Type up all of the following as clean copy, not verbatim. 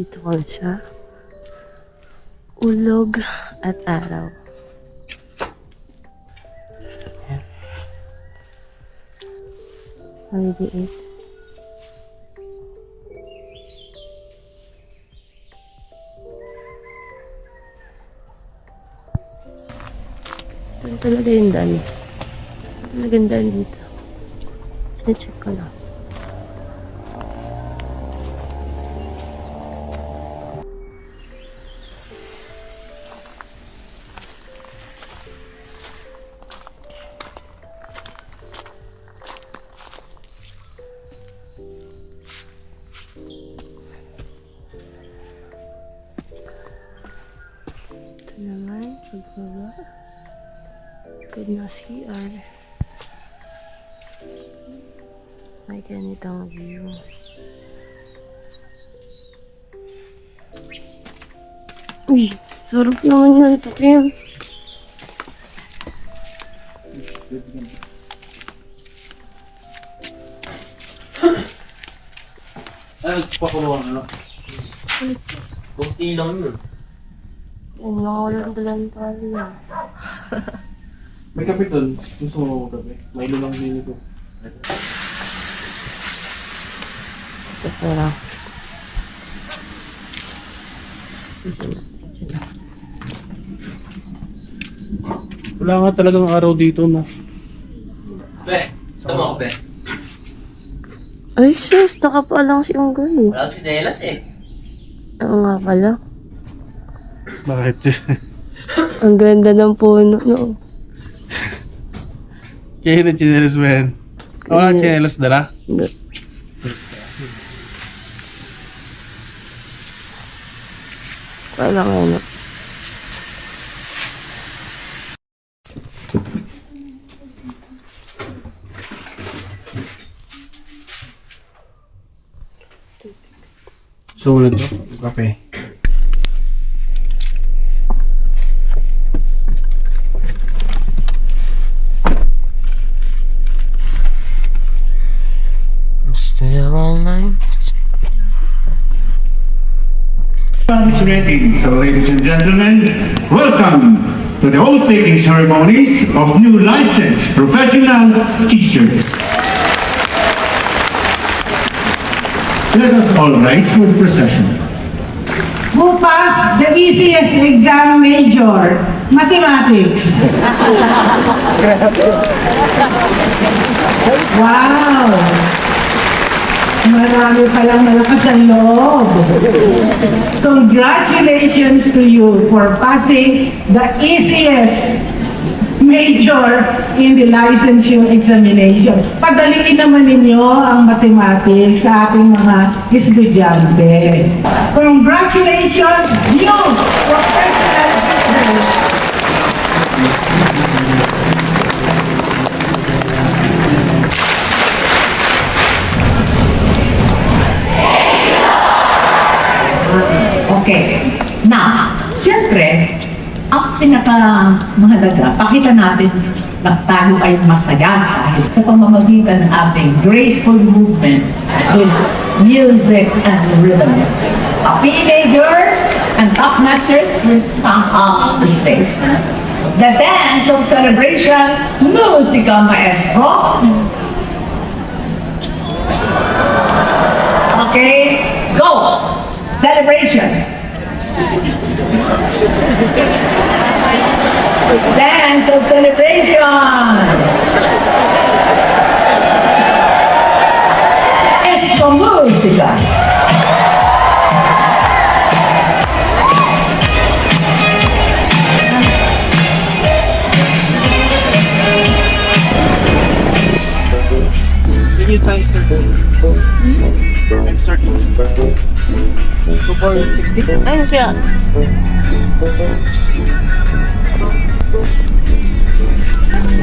Dito ko siya. Ulog at araw. Ayan. Maliliit. Ito talaga yung daan. Talagang daan dito. Just na-check ko lang. Ito naman, pagbaba. Good na CR. May ganitong view. Uy, sarap naman na ito, Kim. Ay, pakulo ano? Kunti lang yun. Yung mga walang dalang tayo yan. May kape doon. Gusto mo kape? May lulang din ito. Ito lang. Wala nga talagang araw dito, no? Be, tama ko, be. Ay, sus, nakapalang si Unggoy. Wala akong sinelas eh. Oo nga pala. Bakit? Ang ganda ng puno, no? Kaya na chinelas ba yan? Wala chinelas dala? Hindi. Wala nga, no? So, ano to? Kape. Still online. It's ready. So, ladies and gentlemen, welcome to the oath-taking ceremonies of new licensed professional teachers. Let us all rise for the procession. Who passed the easiest exam major? Mathematics. Wow! Marami palang malakas ang loob. Congratulations to you for passing the easiest major in the licensure examination. Padaliin naman ninyo ang mathematics sa ating mga estudyante. Congratulations, you professional teachers! Okay. Now, siyempre, ang pinakamahalaga, pakita natin na tayo ay masaya dahil sa pamamagitan ng ating graceful movement with music and rhythm. Teenagers and top-notchers will come up the stage. The dance of celebration, Musica Maestro. Okay, go! Celebration. Dance of celebration. Esto música. Give me time for I'm certain. 2.60? Ayun siya.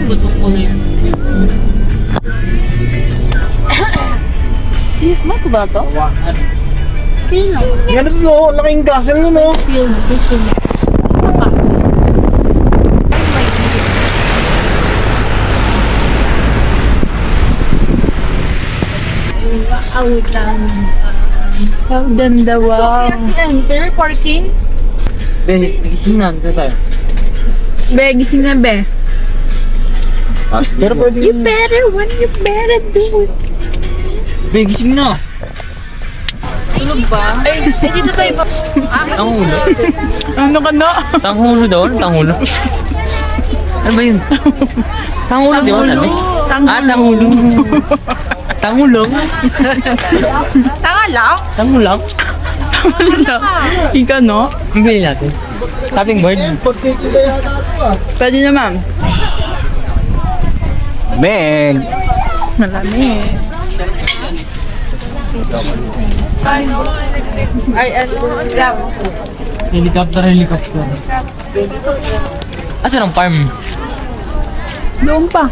Busok ko na yan. Ba't ba ito? Yun lang. Yan ito, no? Laking castle, no? Yun, yun. Awit lang. Ang ganda, wow. Enter, parking. Be, gising na. Dito tayo. Be, gising na, be. Pero pwede You better, what you better do it. Be, gising na. Tulog ba? Ay, dito tayo ba? Tanghulo. Ano ka na? Tanghulo daw? Ano tanghulo? Ano ba yun? Tanghulo, di ba sabi? Ah, tanghulo. Tangulong? Tanga lang. Tangulang? Ika, no? Bibili natin. Tapping board. Pwede naman. Men! Malami. Ay, ano? Helicopter. Asan ang farm? Doon pa.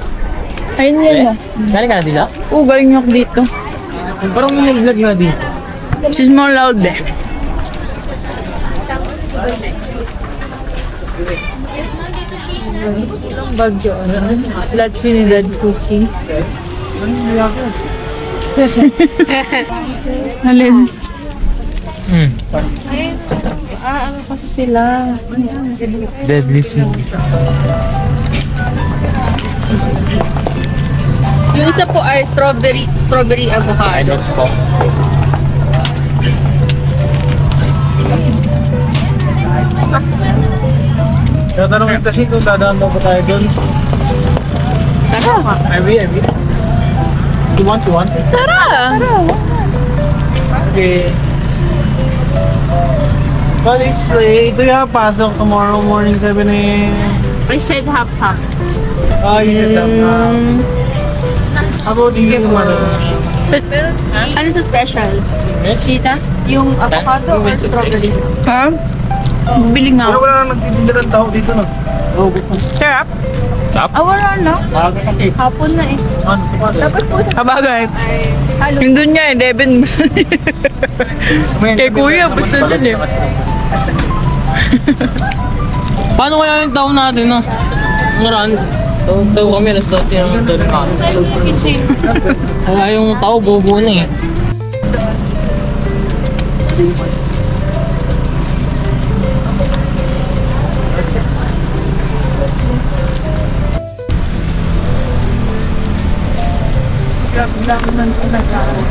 Ayun yan, Galing ka na dila? Oo, galing ako dito. Parang may nag-vlog na din. She's more loud eh. Bagyo, La Trinidad cookie. Alin? Ano kasi sila? Deadly sin. Yung isa po ay strawberry avocado. Idols po. Kaya tanongin kasi kung dadaan daw ba tayo doon. Tara ka. Ivy. You want? Tara! Okay. But it's late. Do you have pasok tomorrow morning 7 a.m.? I said half. Oh, you said that na. How about you get one? Pero, ano to special? Yes? Tita? Yung avocado or strawberry? Ha? Bili nga. Wala nang nagtitinda ng tao dito na. Robot na. Sarap? Sarap? Ah, wala na. Maaga kasi. Hapon na eh. Ano? Dapat po sa Kabagay. halo. Yung doon nga eh, Devin gusto niya. Kay kuya, gusto niya eh. Paano kaya yung tao natin, no? Ngaran, tayo kami, alas 12 yung tulog ka. Tayo yung kitchen. Kaya yung tao, bobo na eh.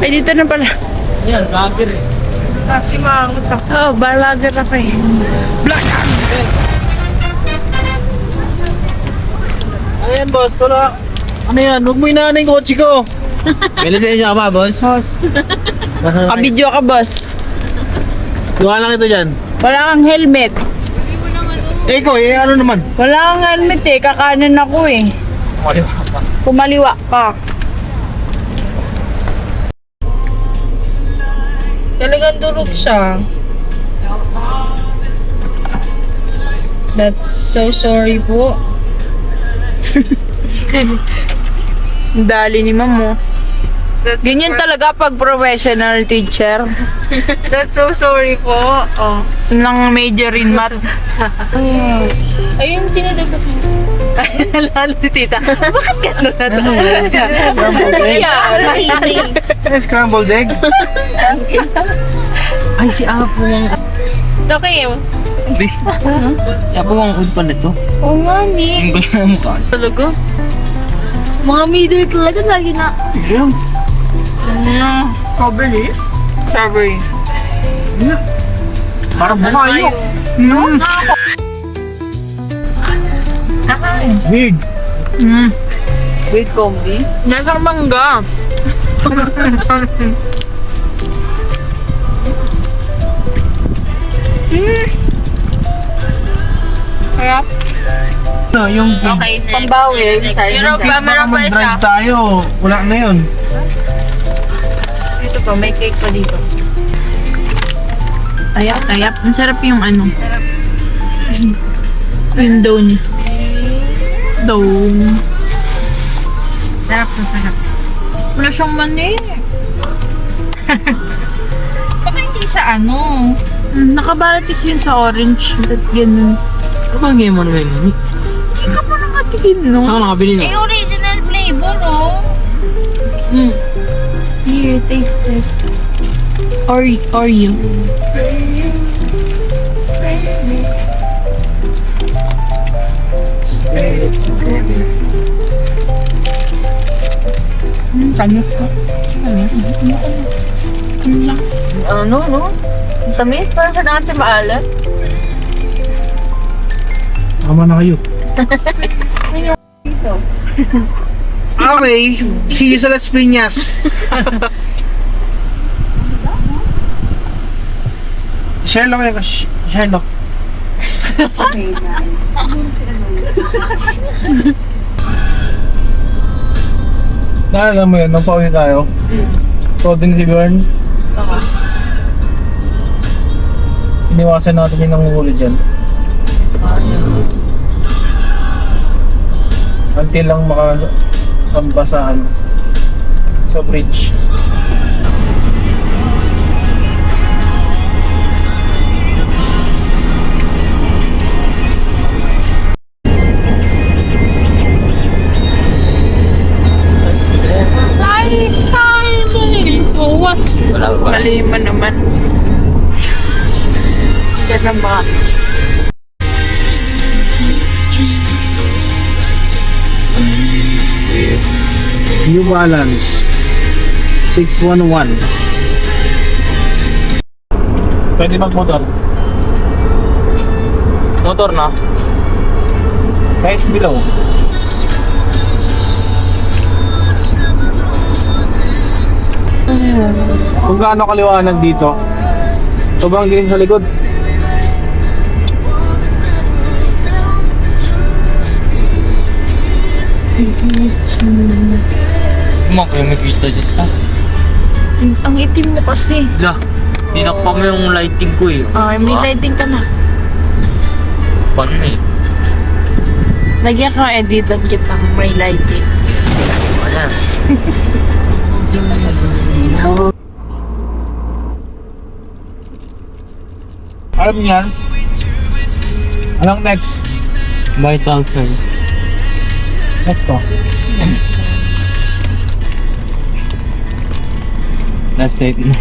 Ay, dito na pala. Yan, vlogger eh. Kasi mangot ako. Oh, balager ako eh. Ayan, boss. Wala. Ano yan? Huwag mo inaanay yung kotse ko. May lisensya ka ba, boss? Kabidyo ka, boss. Gawa lang ito dyan. Wala kang helmet. Eh, ikaw, ano naman? Wala kang helmet eh. Kakanan ako eh. Kumaliwa ka. Talagang durog siya. That's so sorry po. Dali ni mamo. Ganyan talaga pag professional teacher. That's so sorry po. Oh. Nang major in math. Ayun, tinadagdag mo. Lalo si tita. Bakit gano'n na to? Eh, scrambled egg. Ay, si Apo ang... Okay. Si Apo ang ud pa nito. Oo nga, ni. Ang gulo na mukha. Talaga? Mga middle talaga lagi na. Strawberry? Strawberry. Parang bukayo. Big. Wait, combi? Nasang mangga. Harap. No, yung Okay, next. Pambawi. Next. Meron pa isa. mag-drive tayo. Wala na yun. Dito pa, may cake pa dito. Tayap. Ang sarap yung ano. Yung dough niya. Dough. Sarap. Wala siyang mani. Baka hindi sa ano. Nakabalot kasi yun sa orange. That ganun. Ano bang game mo na ngayon? Hindi ka pa nakatigin, no? Saan ka nakabili na? Yung original flavor, oh. Here, taste test. Or you. Tamis ko. Tamis. Ano, no? Tamis, parang sa natin maalat. Tama na kayo. Okay, see you sa Las Piñas. Sherlock yan, Sherlock. Naalala mo yun, nung pauwi tayo? Coding Ribbon. Iniwasan natin yung nanguhuli dyan. Until lang makasamba sa bridge. Wala ba? Malima naman. Yan ba? New Balance 611. Pwede mag-motor. Motor na. Size below. Kung gaano kaliwanag dito, sobrang dilim sa likod. Mak, yung makita dyan. Ang itim mo kasi. Lah, tinakpa mo yung lighting ko eh. May lighting ka na. Paano eh? Lagyan ko editan kitang may lighting. Wala. Alam niyan? Anong next? Vital sign. Next to. Last set na.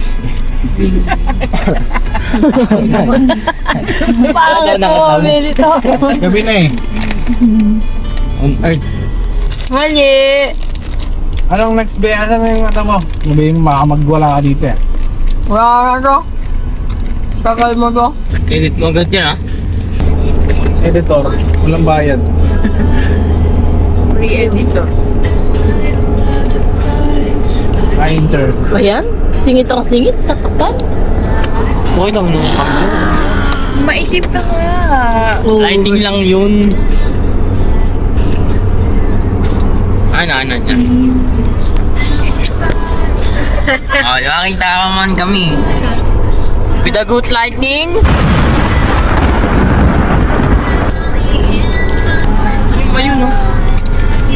Bakit tumamili to? Gabi na eh. On Earth. Mali! Anong next be? Asan na yung mo? Sabihin mo, baka magwala ka dito eh. Wala na to. Kakal mo to. Edit mo agad yan ah. Editor, walang bayad. Free editor. Ka-inter. Ba yan? Singit ako singit, tatakpan. Okay lang nung kamyo. Maitim ka nga. Lighting lang yun. Ano dyan? Oh, makakita ka man kami. With a good lightning. Ayun no?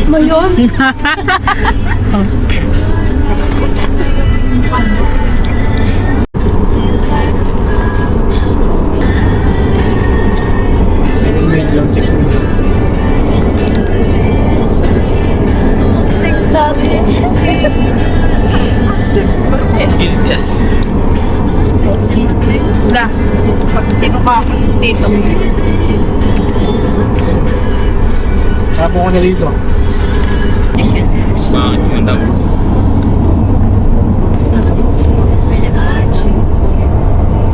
Mayon? Steps mo din. Yes. La, sino pa ako dito? Tapo ko na dito. Bakit yung daw?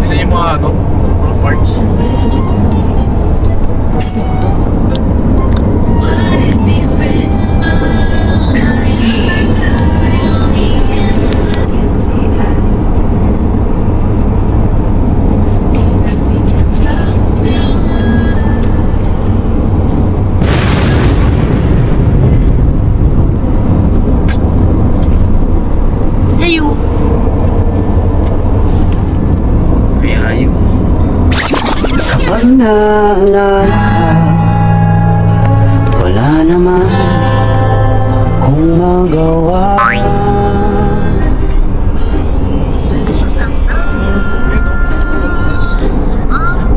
Sila yung mga mga parts. Layo. Kaya yun. Kapag naalala ka, wala naman kung magawa.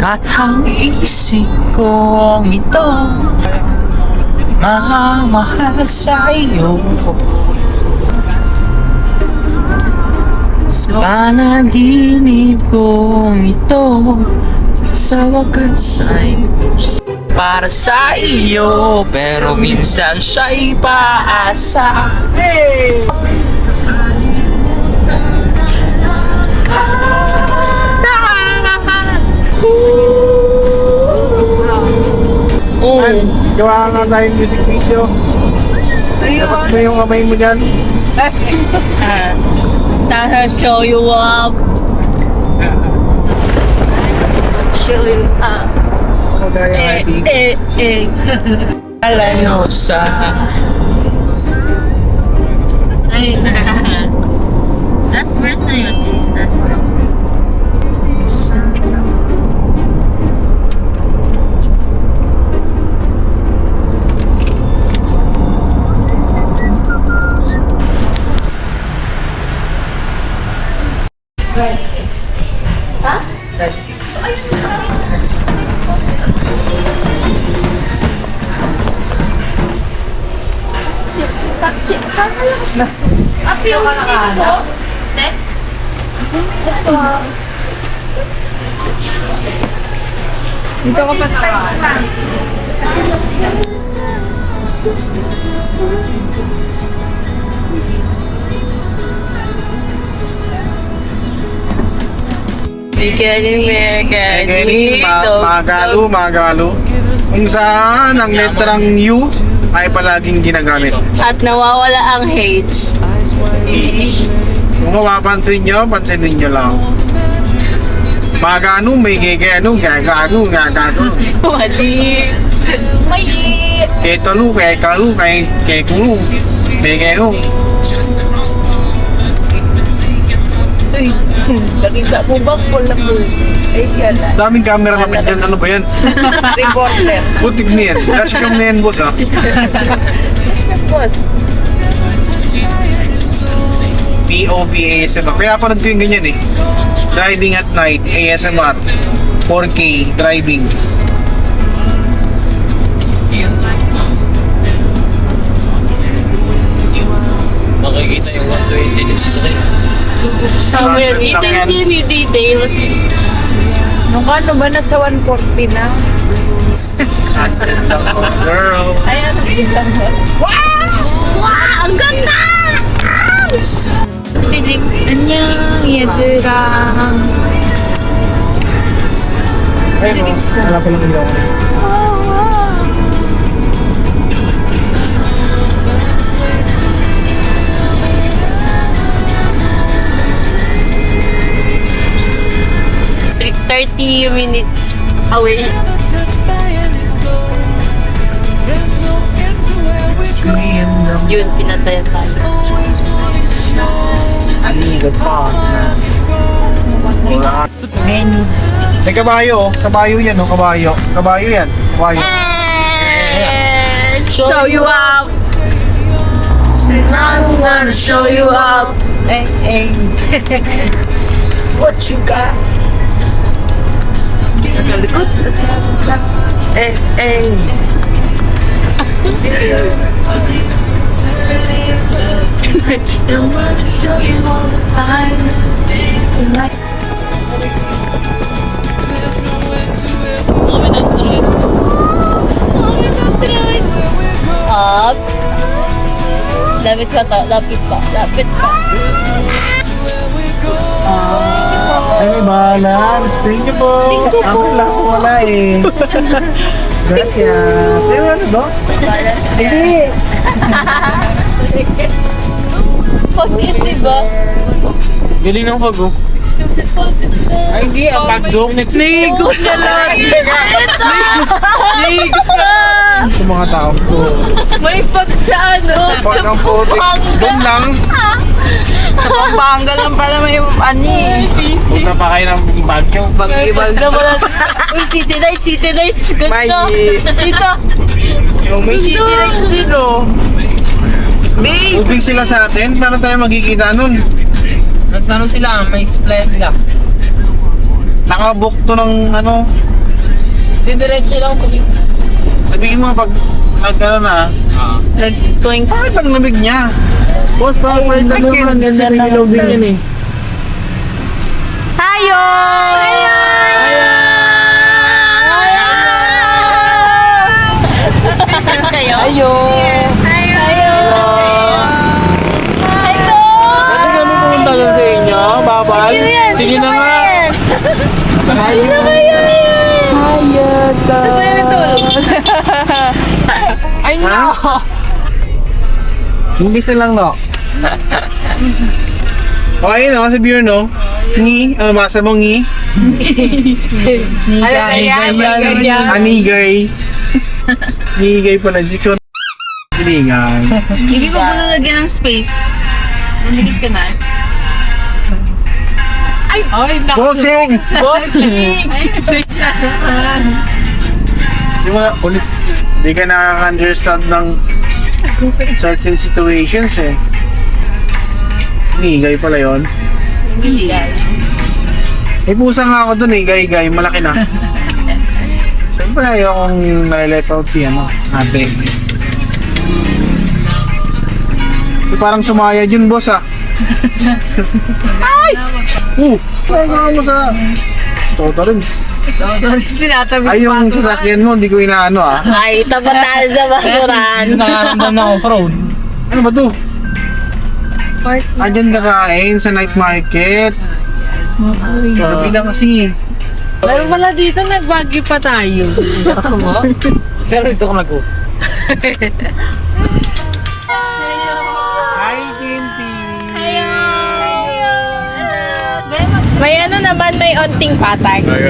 Katang isip kong ito mamahal sa iyo. Sa panaginip kong ito, at sa wakas ay para sa iyo, pero minsan siya'y paasa. Hey! Oh. Gawa nga tayong music video. Tapos mo yung kamay mo dyan. That'll show you up. Show you up. Alayo sa Last verse na yun, guys. Last verse. Api, yung dito ko. Tek? Yes po. Dito ko pa nakakaan. Magalo. Kung saan ang letrang U ay palaging ginagamit. At nawawala ang H. Kung mapapansin nyo, pansinin nyo lang. Magano, may gagano. Mali. Mali. Kay talo, kay kalu, kay kulo. May gano. Uy, nakita mo ba ko lang mo? Ay, yala. Daming camera kapit dyan. Ano ba yan? Reporter. Putik na yan. Dashcam na yan, boss, ha? Boss. POV ASMR. Pinapanood ko yung ganyan, eh. Driving at night, ASMR. 4K, driving. makikita yung 120 dito. Somewhere, intensity details. Nung ano ba nasa 140 na? Girl. Ayan, lang mo. Wow! Ang ganda! Dilim. Anyang, 얘들아. Ayun, wala pa lang ilaw. Like 30 minutes away. Yun, pinatayan tayo. May kabayo, oh. Kabayo yan, oh. Kabayo. Kabayo yan. Kabayo. Show you up. I'm gonna show you up. What you got? I'm gonna show you all the finest things in life. Up. Lapit ka to. Lapit pa. Lapit pa. Ay, may balance. Thank you po. Ako lang ko wala, eh. Gracias. Ay, wala na ba? Hindi. Bakit, diba? Galing ng pag Exclusive po. Ay, hindi. Ang pag-zoom next Ligo sa lagi. Ligo ka. sa mga tao ko. May pag sa ano. Pag ang putik. Doon lang. Pampanga lang pala may ani. Punta pa kayo ng Baguio. Ibag naman. Uy, city lights. Ganda. Dito. May city lights dito. Babe! Ubing sila sa atin. Paano tayo magkikita nun? Nasa ano sila? May Splenda. Nakabook to ng ano. Didiretso lang pag Sabihin mo pag ano na. Nag-twink. Bakit ang lamig niya? Boss, parang may Ay, naman ganda kasi naman. nilobing yan eh. Hayo! Ayo! Ate kami pumunta lang sa inyo, babal. Sige na nga. Ayo! Ay, no! Hindi na lang, no? Okay, no? Sa beer, no? Ngi. Ano basa mo, ngi? Anigay. Anigay pala. 6-1. Anigay. Hindi ko muna lagyan ng space. Nanigit ka na. Bossing! Di mo na, ulit. Di ka nakaka-understand ng certain situations, eh. Anigay pala yun. May pusa nga ako dun, eh. Gay-gay. Malaki na. Siyempre ayokong nai-let out si ate. Parang sumayad yun, boss, ah. Ay! Parang mo sa Totorins. Ay, yung sasakyan mo, hindi ko inaano, ah. Ay, tapatal sa basuran. Nakaramdam na off-road. Ano ba to? Andyan kakain sa night market. Gabi na kasi. Pero wala dito, nagbagyo pa tayo. Sir, dito ko nag-o. Hi, Tinti! May ano naman, may onting patag. May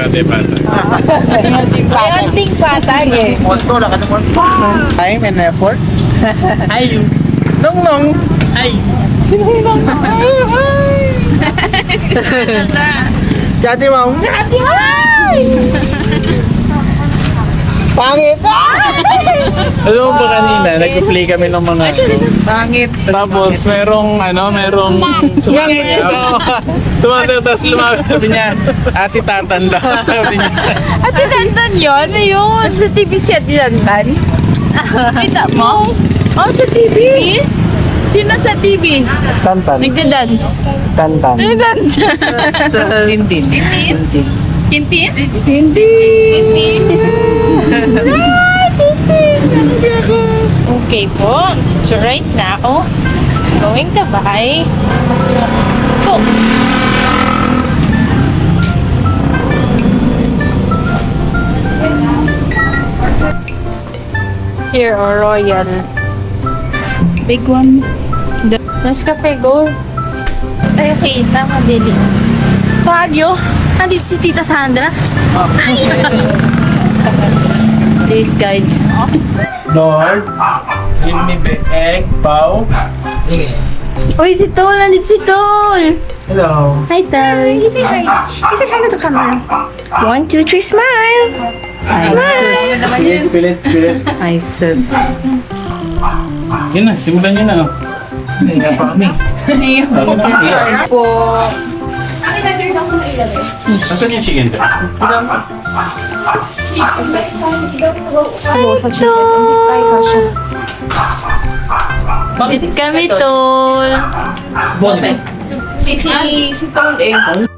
onting patag eh. Monto, laka ng monto. Time and effort. Ay! Nong-nong! Ay! Chati Mom! Pangit! Alam mo ba kanina, nag-play kami ng mga Pangit! tapos merong sumasayaw. Sumasayaw, tapos lumapit sabi niya, ate tatanda, sabi niya. Ate Dandan yun? Ayun. Sa TV si Ate Dandan? Kita mo? Oh, sa TV? Sino sa TV? Tantan. Nagda-dance? Tantan. Nagda-dance? Tintin. Tintin? Tintin! Okay po. So right now, going to buy Coke. Here, or Royal. Big one. Nescafe Gold. Ay, okay. Tama, Dili. Baguio. Nandito si Tita Sandra. Please, guys. Lord, give me the egg, pau. Uy, si Tol! Nandito si Tol! Hello. Hi, Tol! Say hi. Say hi na to camera. 1, 2, 3, smile! Smile! Pilit. Ay, sus. Yun na, simulan nyo na. Hindi nga pa kami. Po. Nasaan yung chicken to? Sa chicken. Ay, kasha. Visit kami, Tol. Bonte. Si Tol eh.